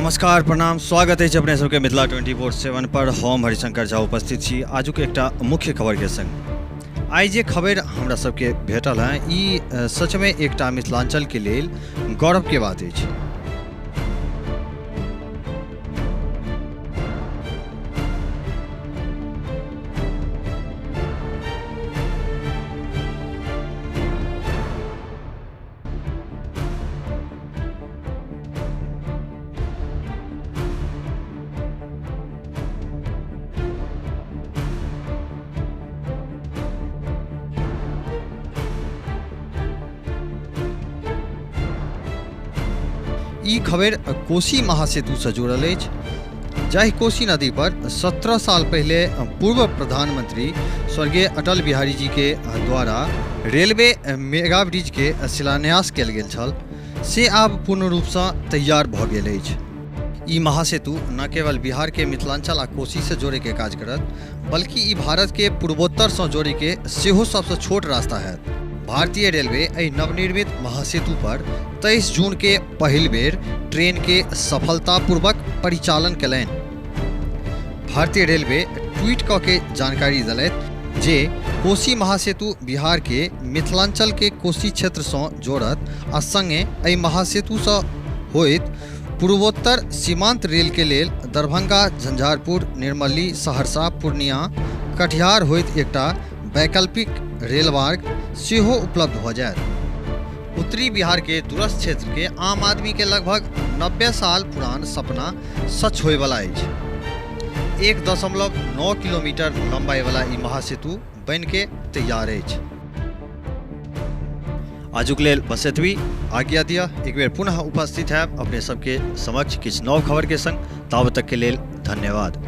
नमस्कार प्रणाम स्वागत है अपने सबके मिथिला 24/7 पर हम हरिशंकर झा उपस्थित छी आजुक एकटा मुख्य खबर के संग। आई जे खबर हमरा सबके भेटल है ई सच में एकटा मिथिलांचल के लेल गौरव के बात अछि। ई खबर कोसी महासेतु से जुड़ल अछि, जाहि कोसी नदी पर 17 साल पहले पूर्व प्रधानमंत्री स्वर्गीय अटल बिहारी जी के द्वारा रेलवे मेगा ब्रिज के शिलान्यास कयल गेल छल से आब पूर्ण रूप से तैयार भ गेल अछि। ई महासेतु न केवल बिहार के मिथिलांचल आ कोसी से जोड़े के काज करत, बल्कि ई भारत के पूर्वोत्तर से जोड़े के सेहो सबसे छोट रास्ता है। भारतीय रेलवे एहि नवनिर्मित महासेतु पर 23 जून के पहिल बेर ट्रेन के सफलतापूर्वक परिचालन कयलनि। भारतीय रेलवे ट्वीट क के जानकारी देलथि जे कोसी महासेतु बिहार के मिथिलांचल के कोसी क्षेत्र से जोड़त आ संगे एहि महासेतु से होइत पूर्वोत्तर सीमांत रेल के लेल दरभंगा, झंझारपुर, निर्मली, सहरसा, पूर्णिया, कटिहार होइत एकटा वैकल्पिक रेल मार्ग सेहो उपलब्ध हो जायत। उत्तरी बिहार के दूरस्थ क्षेत्र के आम आदमी के लगभग 90 साल पुरान सपना सच होय वाला अछि। 1.9 किलोमीटर लंबाई वाला ई महासेतु बन के तैयार अछि। आजुक लेल बस एतबी, आज्ञा दिया। एक बेर पुनः उपस्थित है अपने सबके समक्ष किछु नव खबर के संग। ताबत तक के लेल धन्यवाद।